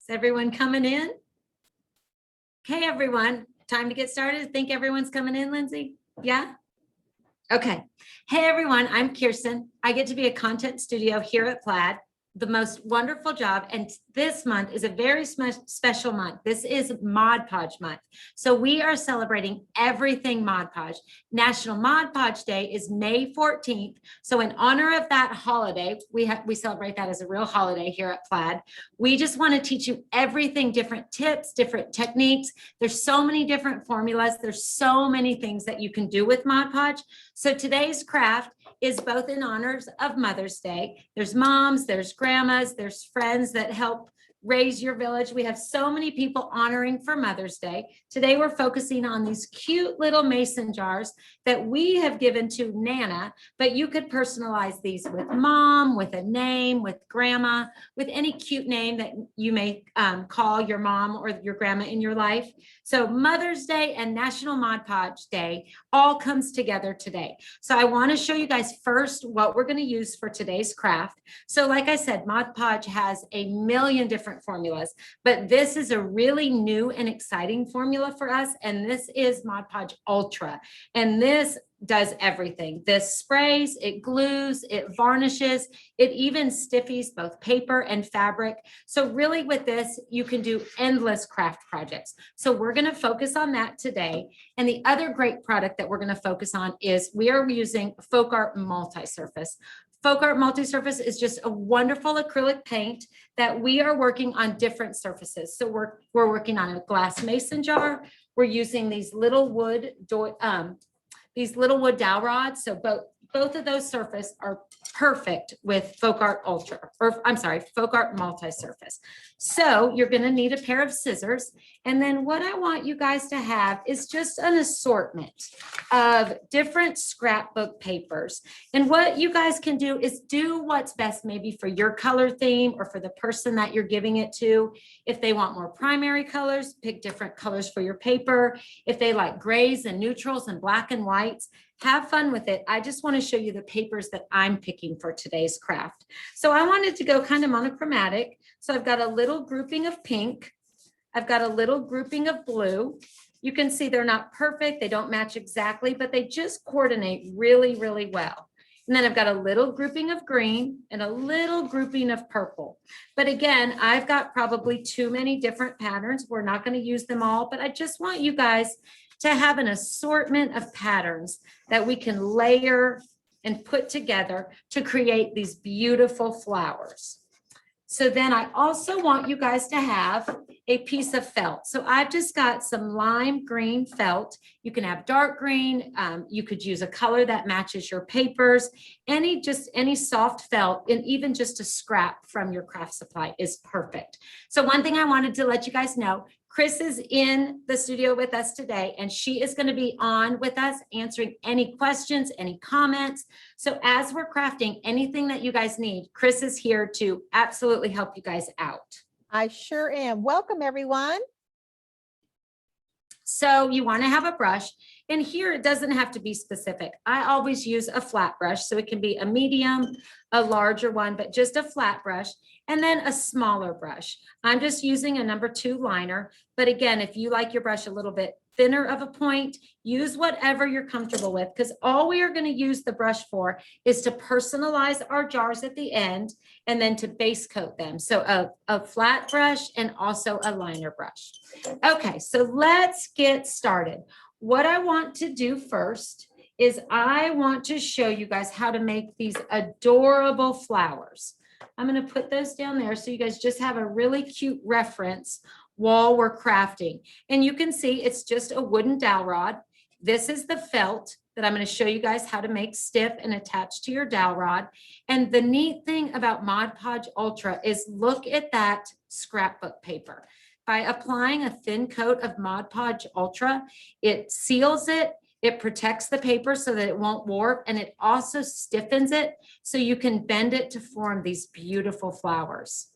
Is everyone coming in? Okay, everyone, time to get started. I think everyone's coming in, Lindsay. Yeah? Okay. Hey, everyone, I'm Kirsten. I get to be a content studio here at Plaid, the most wonderful job. And this month is a very special month. This is Mod Podge month. So we are celebrating everything Mod Podge. National Mod Podge Day is May 14th. So in honor of that holiday, we celebrate that as a real holiday here at Plaid. We just want to teach you everything, different tips, different techniques. There's so many different formulas. There's so many things that you can do with Mod Podge. So today's craft is both in honors of Mother's Day. There's moms, there's grandmas, there's friends that help raise your village. We have so many people honoring for Mother's Day. Today, we're focusing on these cute little mason jars that we have given to Nana, but you could personalize these with mom, with a name, with grandma, with any cute name that you may call your mom or your grandma in your life. So Mother's Day and National Mod Podge Day all comes together today. So I want to show you guys first what we're going to use for today's craft. So like I said, Mod Podge has a million different formulas, but this is a really new and exciting formula for us. And this is Mod Podge Ultra. And this does everything. This sprays, it glues, it varnishes, it even stiffies both paper and fabric. So really with this, you can do endless craft projects. So we're going to focus on that today. And the other great product that we're going to focus on is we are using FolkArt multi-surface. FolkArt multi-surface is just a wonderful acrylic paint that we are working on different surfaces. So we're working on a glass mason jar. We're using these little wood dowel rods. So both of those surfaces are perfect with FolkArt Ultra, or I'm sorry, FolkArt multi-surface. So you're going to need a pair of scissors. And then what I want you guys to have is just an assortment of different scrapbook papers. And what you guys can do is do what's best maybe for your color theme or for the person that you're giving it to. If they want more primary colors, pick different colors for your paper. If they like grays and neutrals and black and whites, have fun with it. I just want to show you the papers that I'm picking for today's craft. So I wanted to go kind of monochromatic. So I've got a little grouping of pink. I've got a little grouping of blue. You can see they're not perfect. They don't match exactly, but they just coordinate really, really well. And then I've got a little grouping of green and a little grouping of purple. But again, I've got probably too many different patterns. We're not going to use them all, but I just want you guys to have an assortment of patterns that we can layer and put together to create these beautiful flowers. So then I also want you guys to have a piece of felt. So I've just got some lime green felt. You can have dark green. You could use a color that matches your papers. Any soft felt, and even just a scrap from your craft supply is perfect. So one thing I wanted to let you guys know, Chris is in the studio with us today, and she is going to be on with us answering any questions, any comments. So as we're crafting anything that you guys need, Chris is here to absolutely help you guys out. I sure am. Welcome, everyone. So you want to have a brush, and here it doesn't have to be specific. I always use a flat brush, so it can be a medium, a larger one, but just a flat brush, and then a smaller brush. I'm just using a number 2 liner, but again, if you like your brush a little bit thinner of a point, use whatever you're comfortable with, because all we are going to use the brush for is to personalize our jars at the end and then to base coat them. So a flat brush and also a liner brush. Okay, so let's get started. What I want to do first is I want to show you guys how to make these adorable flowers. I'm going to put those down there so you guys just have a really cute reference while we're crafting. And you can see it's just a wooden dowel rod. This is the felt that I'm going to show you guys how to make stiff and attach to your dowel rod. And the neat thing about Mod Podge Ultra is look at that scrapbook paper. By applying a thin coat of Mod Podge Ultra, it seals it, it protects the paper so that it won't warp, and it also stiffens it so you can bend it to form these beautiful flowers.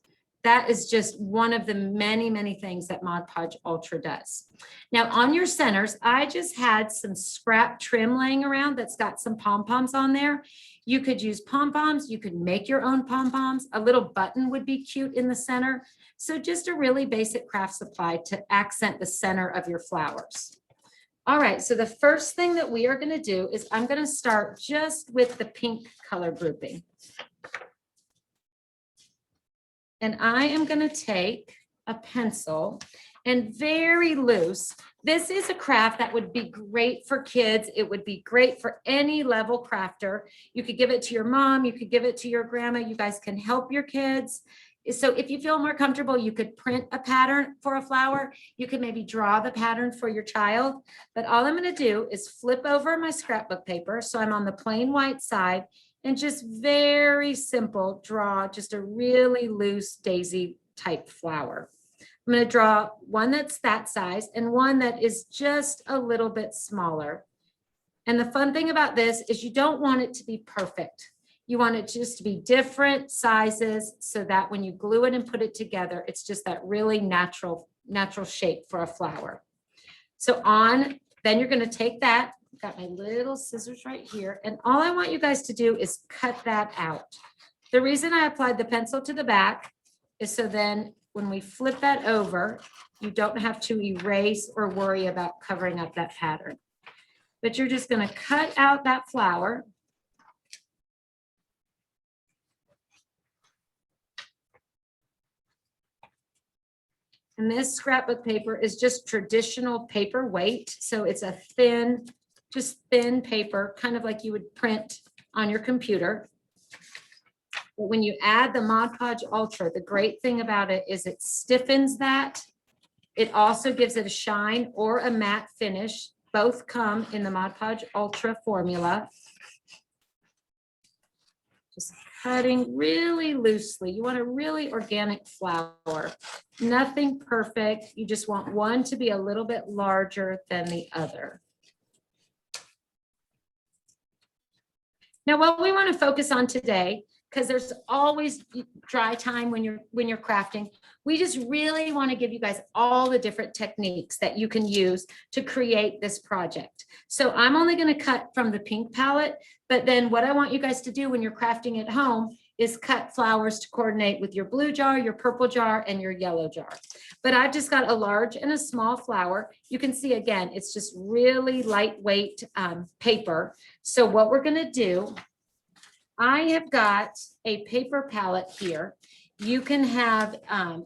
That is just one of the many, many things that Mod Podge Ultra does. Now on your centers, I just had some scrap trim laying around that's got some pom-poms on there. You could use pom-poms. You could make your own pom-poms. A little button would be cute in the center. So just a really basic craft supply to accent the center of your flowers. All right, so the first thing that we are going to do is I'm going to start just with the pink color grouping. And I am going to take a pencil and very loose. This is a craft that would be great for kids. It would be great for any level crafter. You could give it to your mom. You could give it to your grandma. You guys can help your kids. So if you feel more comfortable, you could print a pattern for a flower. You could maybe draw the pattern for your child. But all I'm going to do is flip over my scrapbook paper. So I'm on the plain white side and just very simple draw just a really loose daisy type flower. I'm going to draw one that's that size and one that is just a little bit smaller. And the fun thing about this is you don't want it to be perfect. You want it just to be different sizes so that when you glue it and put it together, it's just that really natural shape for a flower. So then you're going to take that. I've got my little scissors right here. And all I want you guys to do is cut that out. The reason I applied the pencil to the back is so then when we flip that over, you don't have to erase or worry about covering up that pattern. But you're just going to cut out that flower. And this scrapbook paper is just traditional paper weight. So it's a thin, just thin paper, kind of like you would print on your computer. But when you add the Mod Podge Ultra, the great thing about it is it stiffens that. It also gives it a shine or a matte finish. Both come in the Mod Podge Ultra formula. Just cutting really loosely. You want a really organic flower. Nothing perfect. You just want one to be a little bit larger than the other. Now, what we want to focus on today, because there's always dry time when you're crafting, we just really want to give you guys all the different techniques that you can use to create this project. So I'm only going to cut from the pink palette, but then what I want you guys to do when you're crafting at home is cut flowers to coordinate with your blue jar, your purple jar, and your yellow jar. But I've just got a large and a small flower. You can see, again, it's just really lightweight paper. So what we're going to do, I have got a paper palette here. You can have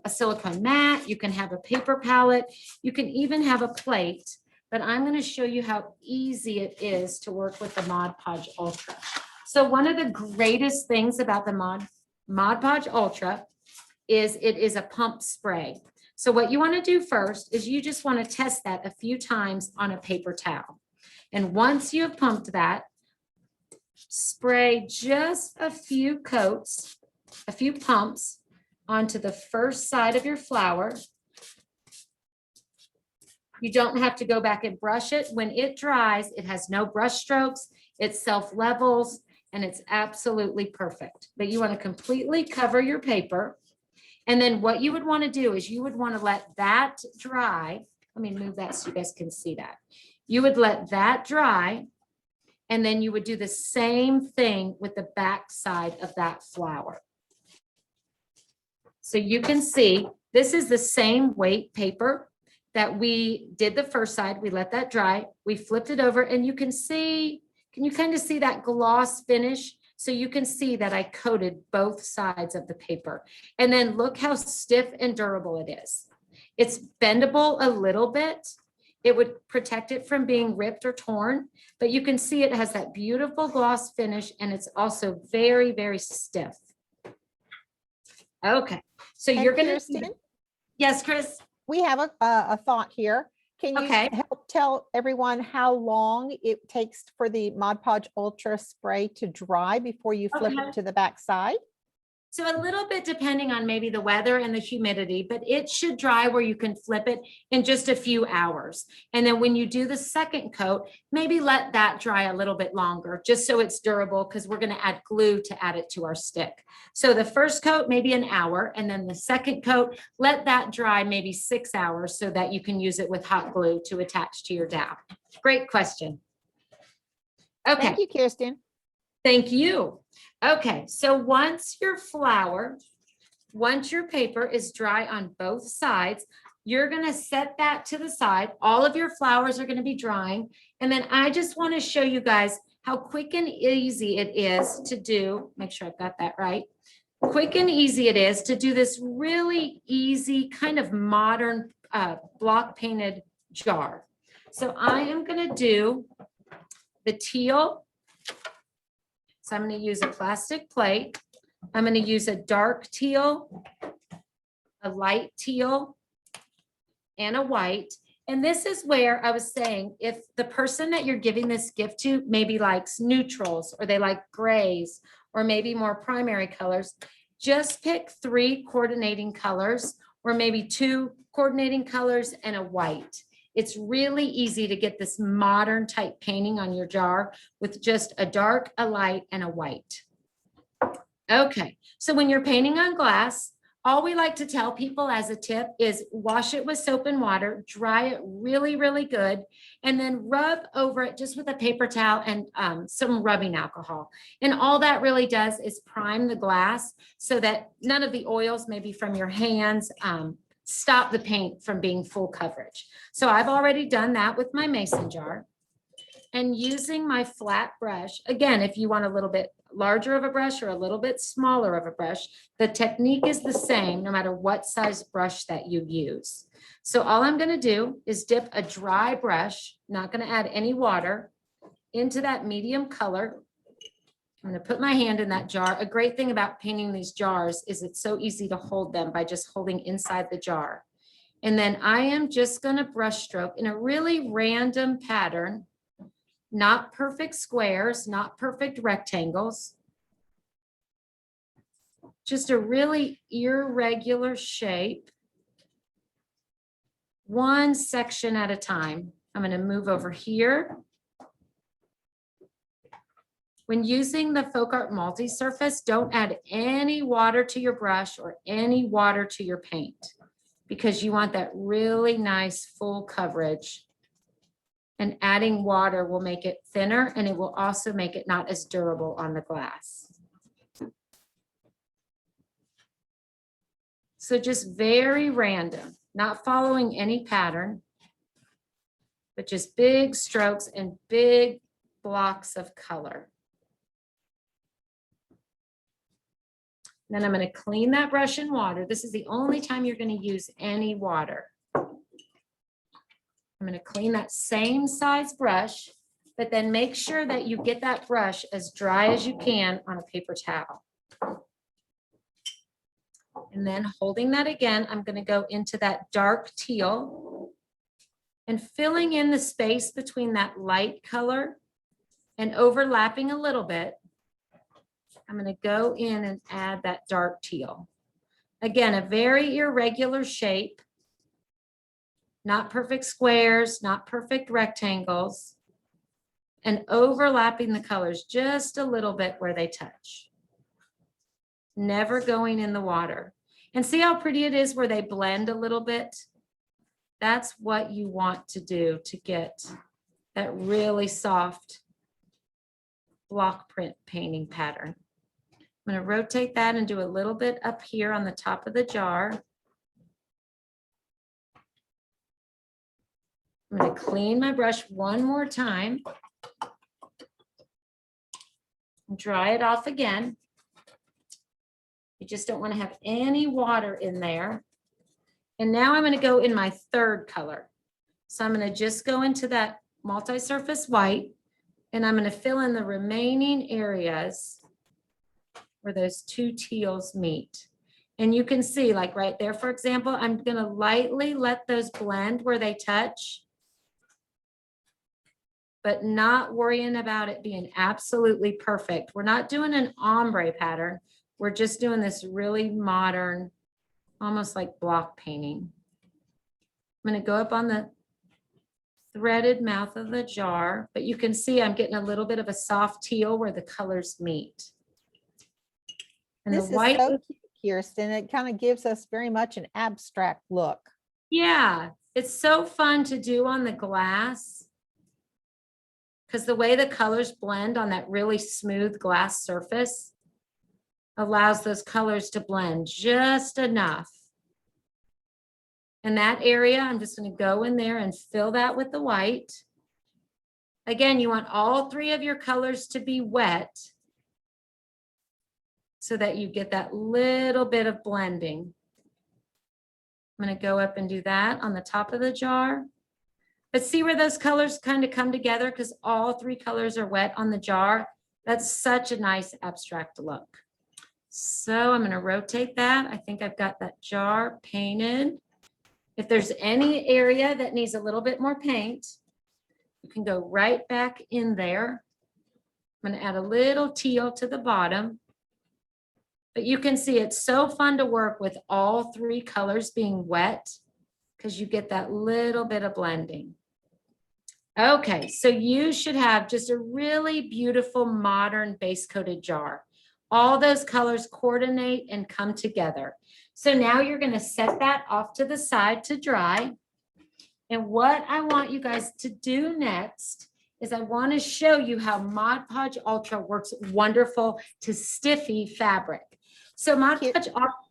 a silicone mat. You can have a paper palette. You can even have a plate. But I'm going to show you how easy it is to work with the Mod Podge Ultra. So one of the greatest things about the Mod Podge Ultra is it is a pump spray. So what you want to do first is you just want to test that a few times on a paper towel. And once you have pumped that, spray just a few coats, a few pumps onto the first side of your flower. You don't have to go back and brush it. When it dries, it has no brush strokes, it self-levels, and it's absolutely perfect. But you want to completely cover your paper. And then what you would want to do is you would want to let that dry. Let me move that so you guys can see that. You would let that dry. And then you would do the same thing with the back side of that flower. So you can see this is the same weight paper that we did the first side. We let that dry. We flipped it over and you can see, can you kind of see that gloss finish? So you can see that I coated both sides of the paper. And then look how stiff and durable it is. It's bendable a little bit. It would protect it from being ripped or torn, but you can see it has that beautiful gloss finish and it's also very, very stiff. Okay, so And you're going Kirsten, to, yes, Chris? we have a thought here. Can you Okay. help tell everyone how long it takes for the Mod Podge Ultra spray to dry before you flip Okay. it to the back side? So a little bit depending on maybe the weather and the humidity, but it should dry where you can flip it in just a few hours. And then when you do the second coat, maybe let that dry a little bit longer, just so it's durable, because we're going to add glue to add it to our stick. So the first coat, maybe an hour, and then the second coat, let that dry maybe 6 hours so that you can use it with hot glue to attach to your dowel. Great question. Okay. Thank you, Kirsten. Thank you. Okay, so once your paper is dry on both sides, you're gonna set that to the side. All of your flowers are gonna be drying. And then I just wanna show you guys how quick and easy it is to do, make sure I've got that right. Quick and easy it is to do this really easy kind of modern block painted jar. So I am gonna do the teal. So I'm gonna use a plastic plate. I'm gonna use a dark teal, a light teal, and a white. And this is where I was saying, if the person that you're giving this gift to maybe likes neutrals, or they like grays, or maybe more primary colors, just pick 3 coordinating colors, or maybe 2 coordinating colors and a white. It's really easy to get this modern type painting on your jar with just a dark, a light, and a white. Okay, so when you're painting on glass, all we like to tell people as a tip is wash it with soap and water, dry it really, really good, and then rub over it just with a paper towel and some rubbing alcohol. And all that really does is prime the glass so that none of the oils, maybe from your hands, stop the paint from being full coverage. So I've already done that with my mason jar. And using my flat brush, again, if you want a little bit larger of a brush or a little bit smaller of a brush, the technique is the same no matter what size brush that you use. So all I'm going to do is dip a dry brush, not going to add any water, into that medium color. I'm going to put my hand in that jar. A great thing about painting these jars is it's so easy to hold them by just holding inside the jar. And then I am just going to brush stroke in a really random pattern. Not perfect squares, not perfect rectangles. Just a really irregular shape. One section at a time. I'm going to move over here. When using the FolkArt multi-surface, don't add any water to your brush or any water to your paint because you want that really nice full coverage. And adding water will make it thinner, and it will also make it not as durable on the glass. So just very random, not following any pattern, but just big strokes and big blocks of color. And then I'm going to clean that brush in water. This is the only time you're going to use any water. I'm going to clean that same size brush, but then make sure that you get that brush as dry as you can on a paper towel. And then holding that again, I'm going to go into that dark teal and filling in the space between that light color and overlapping a little bit. I'm going to go in and add that dark teal. Again, a very irregular shape. Not perfect squares, not perfect rectangles, and overlapping the colors just a little bit where they touch. Never going in the water. And see how pretty it is where they blend a little bit? That's what you want to do to get that really soft block print painting pattern. I'm going to rotate that and do a little bit up here on the top of the jar. I'm going to clean my brush one more time. Dry it off again. You just don't want to have any water in there. And now I'm going to go in my third color. So I'm going to just go into that multi-surface white, and I'm going to fill in the remaining areas where those 2 teals meet. And you can see, like right there, for example, I'm going to lightly let those blend where they touch, but not worrying about it being absolutely perfect. We're not doing an ombre pattern. We're just doing this really modern, almost like block painting. I'm going to go up on the threaded mouth of the jar, but you can see I'm getting a little bit of a soft teal where the colors meet. And This the white, is so cute, Kirsten. It kind of gives us very much an abstract look. yeah, it's so fun to do on the glass. because the way the colors blend on that really smooth glass surface allows those colors to blend just enough. In that area, I'm just going to go in there and fill that with the white. Again, you want all three of your colors to be wet so that you get that little bit of blending. I'm going to go up and do that on the top of the jar. But see where those colors kind of come together because all three colors are wet on the jar. That's such a nice abstract look. So I'm going to rotate that. I think I've got that jar painted. If there's any area that needs a little bit more paint, you can go right back in there. I'm going to add a little teal to the bottom. But you can see it's so fun to work with all three colors being wet because you get that little bit of blending. Okay, so you should have just a really beautiful modern base coated jar. All those colors coordinate and come together. So now you're going to set that off to the side to dry. And what I want you guys to do next is I want to show you how Mod Podge Ultra works wonderful to stiffy fabric. So Mod Podge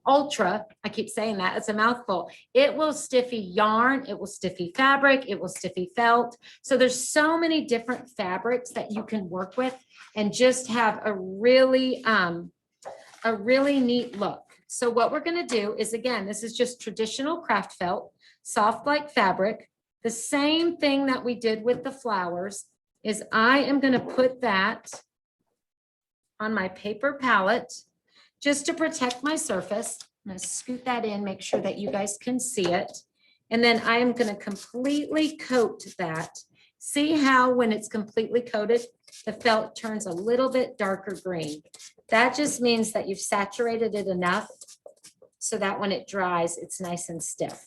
Ultra, I keep saying that, it's a mouthful. It will stiffy yarn, it will stiffy fabric, it will stiffy felt. So there's so many different fabrics that you can work with and just have a really neat look. So what we're going to do is, again, this is just traditional craft felt, soft like fabric. The same thing that we did with the flowers is I am going to put that on my paper palette just to protect my surface. I'm going to scoot that in, make sure that you guys can see it. And then I am going to completely coat that. See how when it's completely coated, the felt turns a little bit darker green. That just means that you've saturated it enough so that when it dries, it's nice and stiff.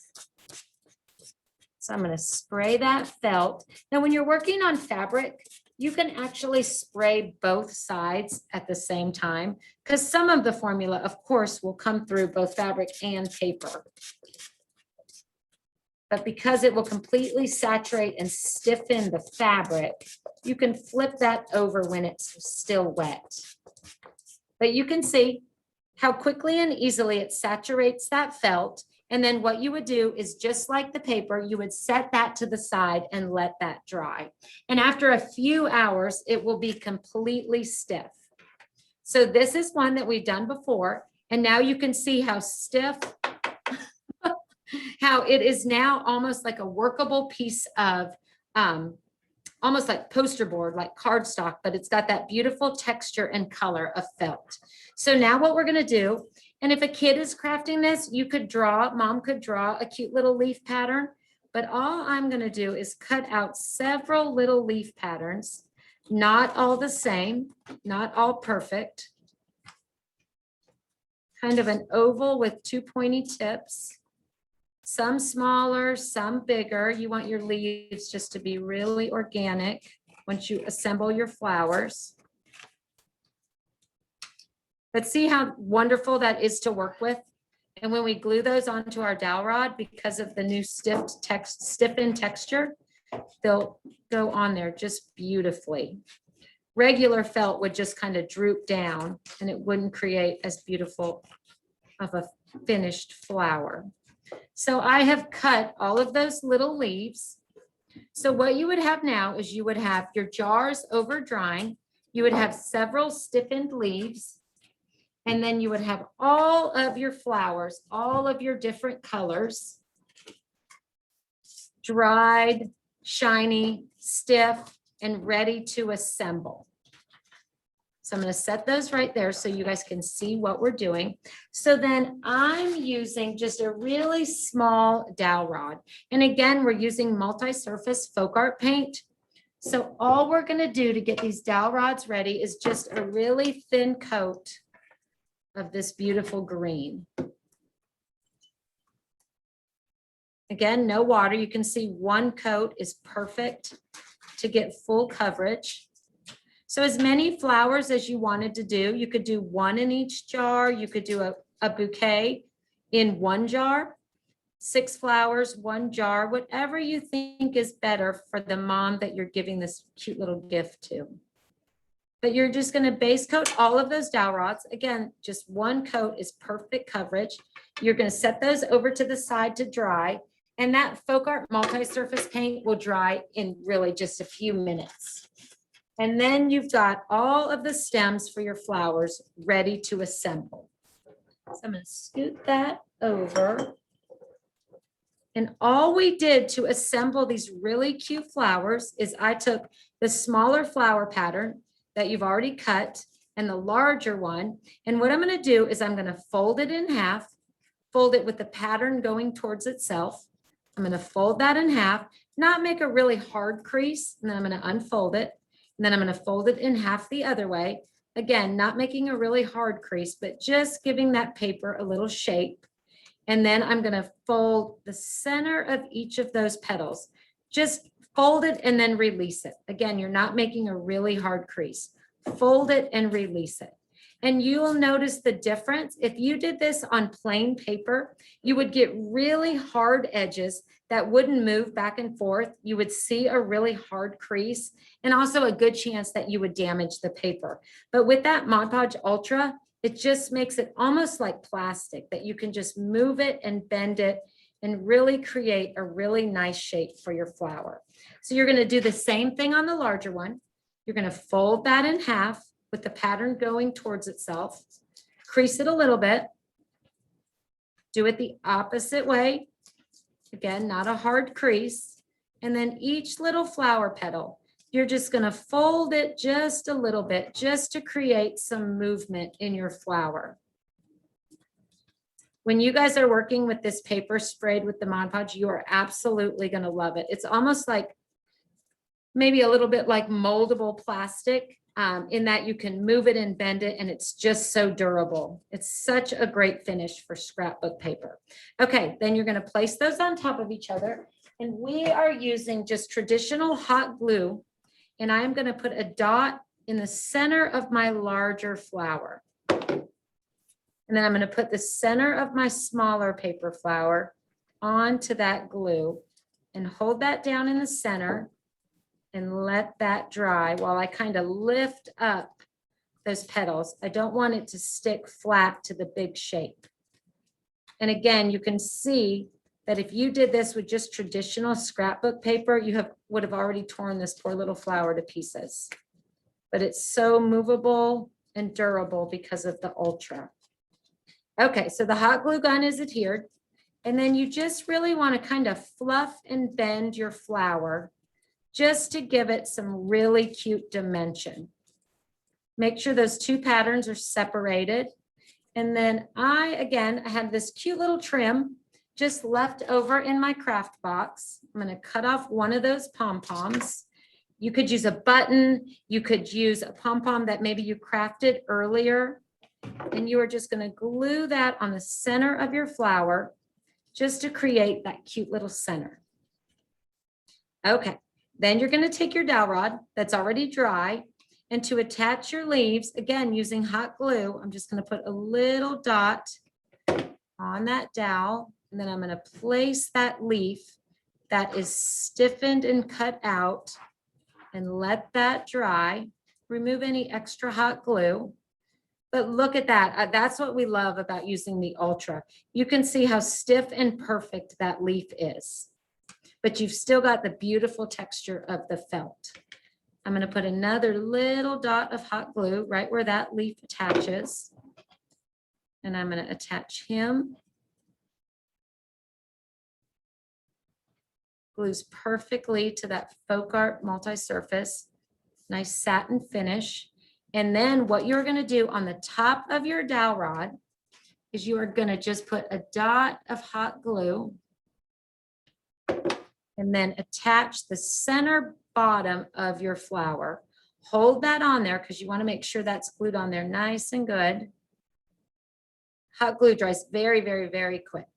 So I'm going to spray that felt. Now, when you're working on fabric, you can actually spray both sides at the same time because some of the formula, of course, will come through both fabric and paper. But because it will completely saturate and stiffen the fabric, you can flip that over when it's still wet. But you can see how quickly and easily it saturates that felt. And then what you would do is just like the paper, you would set that to the side and let that dry. And after a few hours, it will be completely stiff. So this is one that we've done before. And now you can see how stiff, how it is now almost like a workable piece of, almost like poster board, like cardstock, but it's got that beautiful texture and color of felt. So now what we're going to do, and if a kid is crafting this, you could draw, mom could draw a cute little leaf pattern, but all I'm going to do is cut out several little leaf patterns, not all the same, not all perfect, kind of an oval with two pointy tips, some smaller, some bigger. You want your leaves just to be really organic once you assemble your flowers. But see how wonderful that is to work with. And when we glue those onto our dowel rod, because of the new stiffened texture, they'll go on there just beautifully. Regular felt would just kind of droop down and it wouldn't create as beautiful of a finished flower. So I have cut all of those little leaves. So what you would have now is you would have your jars over drying. You would have several stiffened leaves. And then you would have all of your flowers, all of your different colors, dried, shiny, stiff, and ready to assemble. So I'm going to set those right there so you guys can see what we're doing. So then I'm using just a really small dowel rod. And again, we're using multi-surface FolkArt paint. So all we're going to do to get these dowel rods ready is just a really thin coat of this beautiful green. Again, no water. You can see one coat is perfect to get full coverage. So as many flowers as you wanted to do, you could do one in each jar. You could do a bouquet in one jar. 6 flowers, 1 jar, whatever you think is better for the mom that you're giving this cute little gift to. But you're just going to base coat all of those dowel rods. Again, just 1 coat is perfect coverage. You're going to set those over to the side to dry. And that FolkArt multi-surface paint will dry in really just a few minutes. And then you've got all of the stems for your flowers ready to assemble. So I'm going to scoot that over. And all we did to assemble these really cute flowers is I took the smaller flower pattern that you've already cut and the larger one. And what I'm going to do is I'm going to fold it in half, fold it with the pattern going towards itself. I'm going to fold that in half, not make a really hard crease, and then I'm going to unfold it. And then I'm going to fold it in half the other way. Again, not making a really hard crease, but just giving that paper a little shape. And then I'm going to fold the center of each of those petals. Just fold it and then release it. Again, you're not making a really hard crease. Fold it and release it. And you will notice the difference. If you did this on plain paper, you would get really hard edges that wouldn't move back and forth. You would see a really hard crease and also a good chance that you would damage the paper. But with that Mod Podge Ultra, it just makes it almost like plastic that you can just move it and bend it and really create a really nice shape for your flower. So you're going to do the same thing on the larger one. You're going to fold that in half with the pattern going towards itself, crease it a little bit, do it the opposite way. Again, not a hard crease. And then each little flower petal, you're just going to fold it just a little bit, just to create some movement in your flower. When you guys are working with this paper sprayed with the Mod Podge, you are absolutely going to love it. It's almost like maybe a little bit like moldable plastic, in that you can move it and bend it, and it's just so durable. It's such a great finish for scrapbook paper. Okay, then you're going to place those on top of each other, and we are using just traditional hot glue, and I'm going to put a dot in the center of my larger flower. And then I'm going to put the center of my smaller paper flower onto that glue and hold that down in the center and let that dry while I kind of lift up those petals. I don't want it to stick flat to the big shape. And again, you can see that if you did this with just traditional scrapbook paper, you would have already torn this poor little flower to pieces. But it's so movable and durable because of the Ultra. Okay, so the hot glue gun is adhered. And then you just really want to kind of fluff and bend your flower just to give it some really cute dimension. Make sure those 2 patterns are separated. And then I had this cute little trim just left over in my craft box. I'm going to cut off one of those pom-poms. You could use a button. You could use a pom-pom that maybe you crafted earlier. And you are just going to glue that on the center of your flower just to create that cute little center. Okay. Then you're going to take your dowel rod that's already dry, and to attach your leaves, again, using hot glue, I'm just going to put a little dot on that dowel, and then I'm going to place that leaf that is stiffened and cut out and let that dry. Remove any extra hot glue. But look at that. That's what we love about using the Ultra. You can see how stiff and perfect that leaf is. But you've still got the beautiful texture of the felt. I'm going to put another little dot of hot glue right where that leaf attaches. And I'm going to attach him. Glues perfectly to that FolkArt multi-surface. Nice satin finish. And then what you're going to do on the top of your dowel rod is you are going to just put a dot of hot glue and then attach the center bottom of your flower. Hold that on there because you want to make sure that's glued on there nice and good. Hot glue dries very, very, very quick.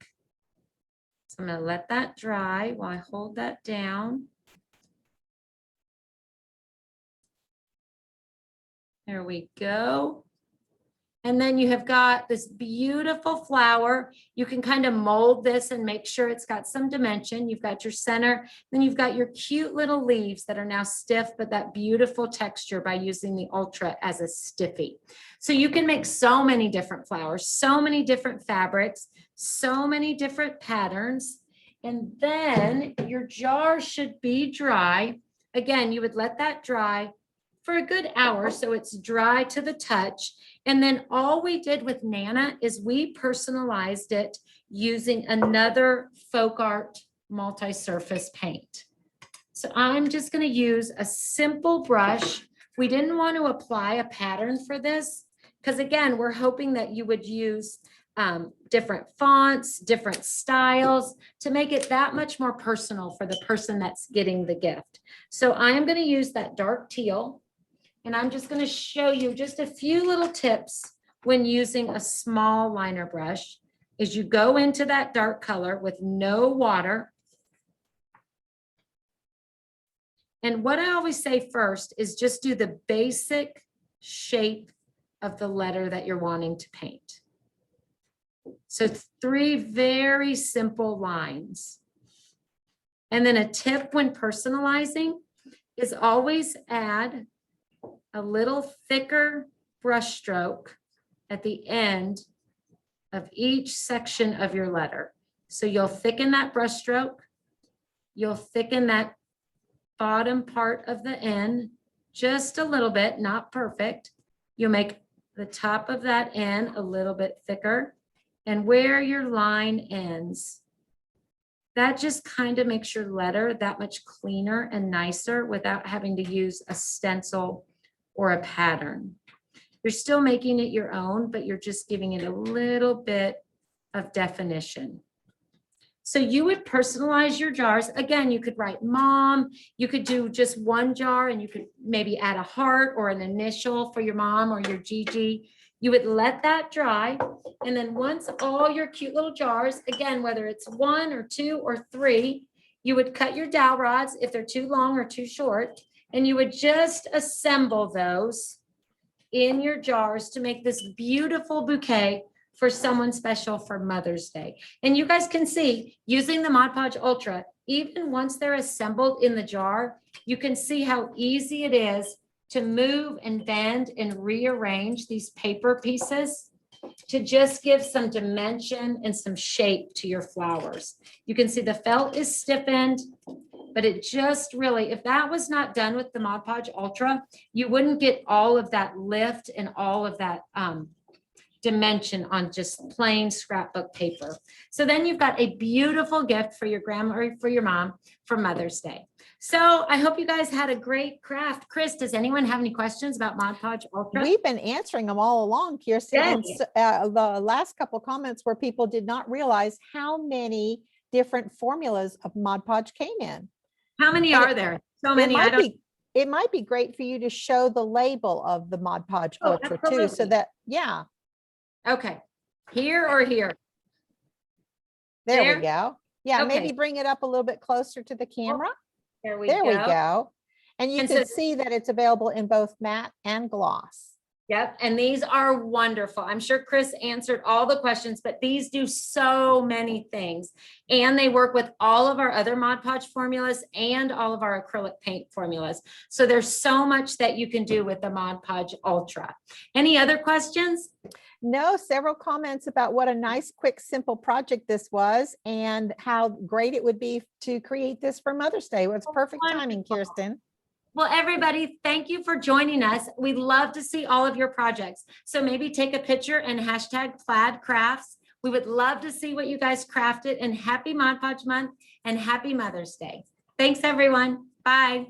So I'm going to let that dry while I hold that down. There we go. And then you have got this beautiful flower. You can kind of mold this and make sure it's got some dimension. You've got your center, then you've got your cute little leaves that are now stiff, but that beautiful texture by using the Ultra as a stiffy. So you can make so many different flowers, so many different fabrics, so many different patterns. And then your jar should be dry. Again, you would let that dry for a good hour so it's dry to the touch. And then all we did with Nana is we personalized it using another FolkArt multi-surface paint. So I'm just going to use a simple brush. We didn't want to apply a pattern for this because, again, we're hoping that you would use different fonts, different styles to make it that much more personal for the person that's getting the gift. So I'm going to use that dark teal. And I'm just going to show you just a few little tips when using a small liner brush. Is you go into that dark color with no water. And what I always say first is just do the basic shape of the letter that you're wanting to paint. So 3 very simple lines. And then a tip when personalizing is always add a little thicker brush stroke at the end of each section of your letter. So you'll thicken that brush stroke. You'll thicken that bottom part of the N just a little bit, not perfect. You'll make the top of that N a little bit thicker. And where your line ends, that just kind of makes your letter that much cleaner and nicer without having to use a stencil or a pattern. You're still making it your own, but you're just giving it a little bit of definition. So you would personalize your jars. Again, you could write mom, you could do just one jar and you could maybe add a heart or an initial for your mom or your Gigi. You would let that dry. And then once all your cute little jars, again, whether it's 1 or 2 or 3, you would cut your dowel rods if they're too long or too short. And you would just assemble those in your jars to make this beautiful bouquet for someone special for Mother's Day. And you guys can see using the Mod Podge Ultra, even once they're assembled in the jar, you can see how easy it is to move and bend and rearrange these paper pieces to just give some dimension and some shape to your flowers. You can see the felt is stiffened, but it just really, if that was not done with the Mod Podge Ultra, you wouldn't get all of that lift and all of that dimension on just plain scrapbook paper. So then you've got a beautiful gift for your grandma or for your mom for Mother's Day. So I hope you guys had a great craft. Chris, does anyone have any questions about Mod Podge Ultra? We've been answering them all along, Kirsten. And the last couple comments where people did not realize how many different formulas of Mod Podge came in. How many are there? So many. It might be great for you to show the label of the Mod Podge Ultra too, so that, yeah. Okay, here or here? There we go. Yeah, Okay. maybe bring it up a little bit closer to the camera. There we There go. we go. And you can see that it's available in both matte and gloss. Yep, and these are wonderful. I'm sure Chris answered all the questions, but these do so many things. And they work with all of our other Mod Podge formulas and all of our acrylic paint formulas. So there's so much that you can do with the Mod Podge Ultra. Any other questions? No, several comments about what a nice, quick, simple project this was and how great it would be to create this for Mother's Day. It was perfect timing, Kirsten. Well, everybody, thank you for joining us. We'd love to see all of your projects. So maybe take a picture and hashtag plaid crafts. We would love to see what you guys crafted, and happy Mod Podge month and happy Mother's Day. Thanks, everyone. Bye.